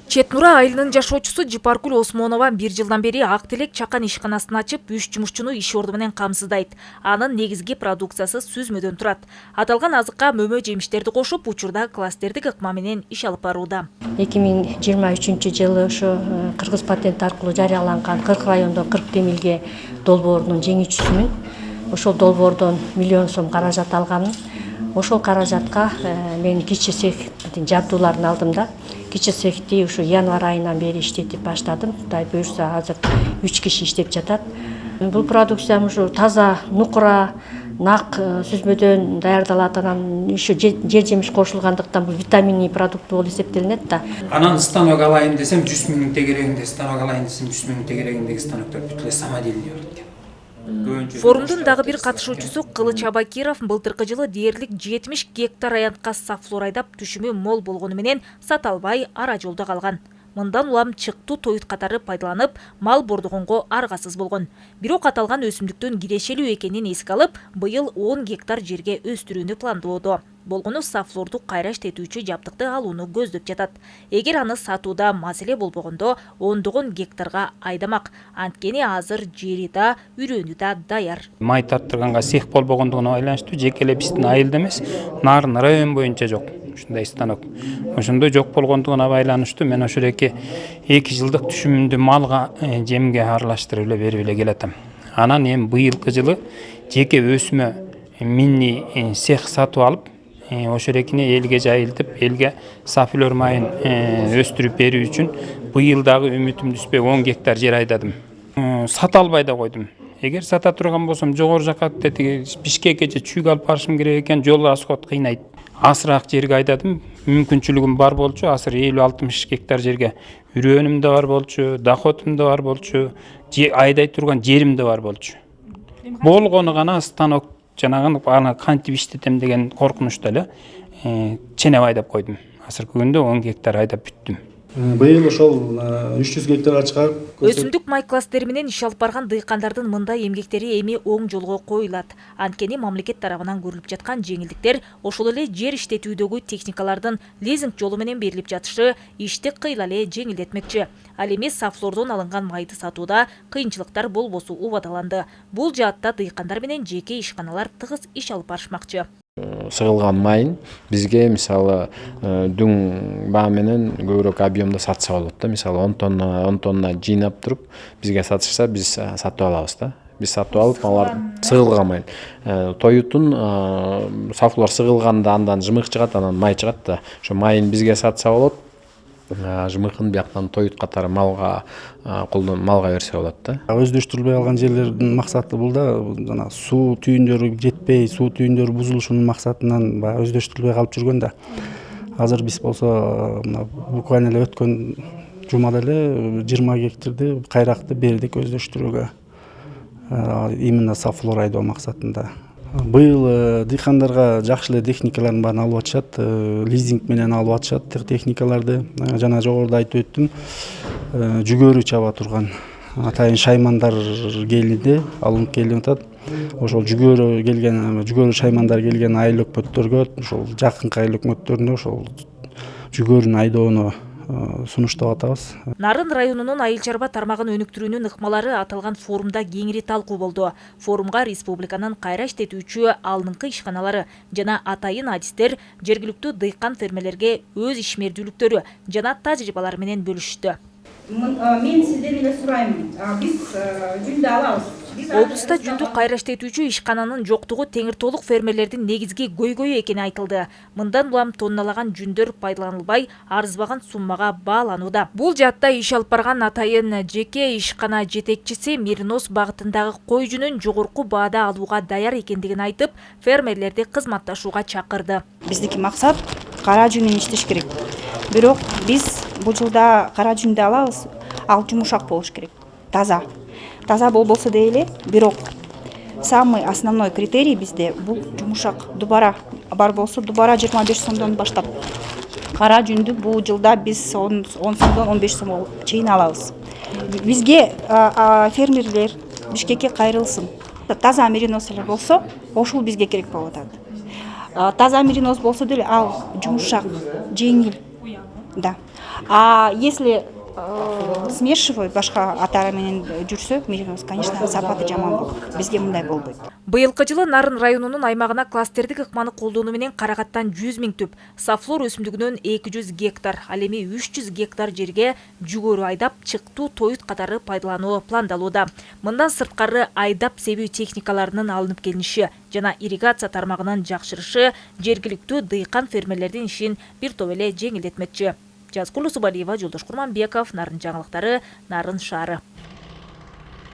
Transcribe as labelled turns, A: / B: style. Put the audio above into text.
A: Чет Нура айылынын жашоочусу Жипаркул Осмонова 1 жылдан бери Ак Тилек чакан ишканасын ачып, 3 жумушчуну иш орду менен камсыздайт. Анын негизги продукциясы сүзмөдөн турат. Аталган азыкка мөмө жемиштерди кошуп, учурда кластердик ыкма менен иш алып барууда.
B: 2023-жылы ошо Кыргыз патент аркылуу жарыяланган 40 райондон 40 темилге долбоорунун жеңүүчүсүмүн. Ошол долбоордон 1 миллион сом каражат алганмын. Ошол каражатка мен кичи цехтин жабдууларын алдым да. Кичи цехти ушу январь айынан бери иштетип баштадым. Кудай буйрса азыр 3 киши иштеп жатат. Бул продукциям ушу таза нукура, нак сүзмөдөн даярдалат. Анан ушу жер жемиш кошулгандыктан бул витаминий продукт болуп эсептелинет да.
C: Анан станок алайын десем 100 миң тегерегинде, станок алайын десем 100 миң тегерегиндеги станоктор бүт эле самодельный болот экен.
A: Форумдун дагы бир катышуучусу Кылыч Абакиров былтыркы жылы дээрлик 70 гектар аянтка сафлор айдап түшүмү мол болгону менен сата албай ара жолдо калган. Мындан улам чыктуу тоют катары пайдаланып, мал бордогонго аргасыз болгон. Бирок аталган өсүмдүктүн кирешелүү экенин эске алып, быйыл 10 гектар жерге өстүрүүнү пландоодо. Болгону сафлорду кайра иштетүүчү жабдыкты алууну көздөп жатат. Эгер аны сатууда маселе болбогондо, ондогон гектарга айдамак. Анткени азыр жери да, үрөнү да даяр.
C: Май тарттырганга цех болбогондугуна байланыштуу жеке эле биздин айылда эмес, нарын район боюнча жок. Ушундай станок. Ошондо жок болгондугуна байланыштуу мен ошол 2 жылдык түшүмүмдү малга, жемге аралаштырып эле берип эле келатам. Анан эми быйылкы жылы жеке өсмө мини цех сатып алып, ошорекини элге жайылтып, элге сафлор майын өстүрүп берүү үчүн быйыл дагы үмүтүм түспөй 10 гектар жер айдадым. Сата албай да койдум. Эгер сата турган болсом, жогору жакка Бишкекке же Чүйгө алып барышым керек экен, жол расход кыйнайт. Асыраак жерге айдадым. Мүмкүнчүлүгүм бар болчу. Азыр 50-60 гектар жерге үрөнүм да бар болчу, доходум да бар болчу, айдай турган жерим да бар болчу. Болгону гана станок жанагы кантип иштетем деген коркунучта эле ченеп айдап койдум. Азыркы күндө 10 гектар айдап бүттүм.
D: Быйыл ошол 300 гектарга чыгарып,
A: өсүмдүк май кластери менен иш алып барган дыйкандардын мындай эмгектери эми оң жолго коюлат. Анткени мамлекет тарабынан көрүлүп жаткан жеңилдиктер ошол эле жер иштетүүдөгү техникалардын лизинг жолу менен берилип жатышы ишти кыйла эле жеңилдетмекчи. Ал эми сафлордон алынган майды сатууда кыйынчылыктар болбосу убадаланды. Бул жаатта дыйкандар менен жеке ишканалар тыгыз иш алып барышмакчы.
E: Сыгылган майын бизге мисалы дүң баа менен көбүрөөк объемдо сатса болот да. Мисалы 10 тонна жыйнап туруп бизге сатышса, биз сатып алабыз да. Биз сатып алып, алар сыгылган майын. Тоюттун сафлор сыгылганда андан жымык чыгат, анан май чыгат да. Ошо майын бизге сатса болот. Жымыкын бияктан тоют катары малга берсе болот да.
D: Өздөштүрүлбөй алган жерлердин максаты бул да, жана суу түйүндөрү жетпей, суу түйүндөрү бузулушунун максатынан өздөштүрүлбөй калып жүргөн да. Азыр биз болсо буквально эле өткөн жумада эле 20 гектарды кайракты бердик өздөштүрүүгө. Именно сафлор айдоо максатында. Быйыл дыйкандарга жакшы эле техникалардын баарын алып атышат, лизинг менен алып атышат техникаларды. Жана жогоруда айтып өттүм, жүгөрү чаба турган атайын шаймандар келди, алынып келип атат. Ошол жүгөрү шаймандар келген айыл өкмөттөргө, ошол жакынкы айыл өкмөттөрүнө ошол жүгөрүн айдоону сунуштап атабыз.
A: Нарын районунун айыл чарба тармагын өнүктүрүүнүн ыкмалары аталган форумда кеңири талкуу болду. Форумга республиканын кайра иштетүүчү алдыңкы ишканалары жана атайын адистер жергиликтүү дыйкан фермерлерге өз ишмердүүлүктөрү жана тажрыйбалары менен бөлүшүштү.
F: Мен сизден эле сурайм. Биз жүндү алабыз.
A: Облуста жүндү кайра иштетүүчү ишкананын жоктугу теңир толук фермерлердин негизги көйгөйү экени айтылды. Мындан улам тонналаган жүндөр пайдаланылбай, арзыбаган суммага бааланууда. Бул жаатта иш алып барган атайын жеке ишкана жетекчиси Миринос багытындагы кой жүнүн жогорку баада алууга даяр экендигин айтып, фермерлерди кызматташууга чакырды.
F: Биздики максат кара жүн менен иштеш керек. Бирок биз бул жылда кара жүндү алабыз, ал жумушак болуш керек, таза. Таза болбосо дейли, бирок самый основной критерий бизде бул жумушак. Дубара бар болсо, дубара 25 сомдон баштап. Кара жүндү бул жылда биз 10 сомдон 15 сомго чейин алабыз. Бизге фермерлер Бишкекке кайрылсын. Таза меринос эле болсо, ошол бизге керек болуп атат. Таза меринос болсо деле ал жумушак, жеңил. Да. А если смешивать башка атары менен жүрсө, конечно, сапаты жаман болот. Бизге мындай болбойт.
A: Быйылкы жылы Нарын районунун аймагына кластердик ыкманы колдонуу менен карагаттан 100 000 түп, сафлор өсүмдүгүнөн 200 гектар, ал эми 300 гектар жерге жүгөрү айдап чыктуу тоют катары пайдалануу пландалууда. Мындан сырткары айдап себүү техникаларынын алынып келиниши жана ирригация тармагынын жакшырышы жергиликтүү дыйкан фермерлердин ишин бир топ эле жеңилдетмекчи. Жазгулу Субалиева, Жолдош Курманбеков, Нарын жаңылыктары, Нарын шаары.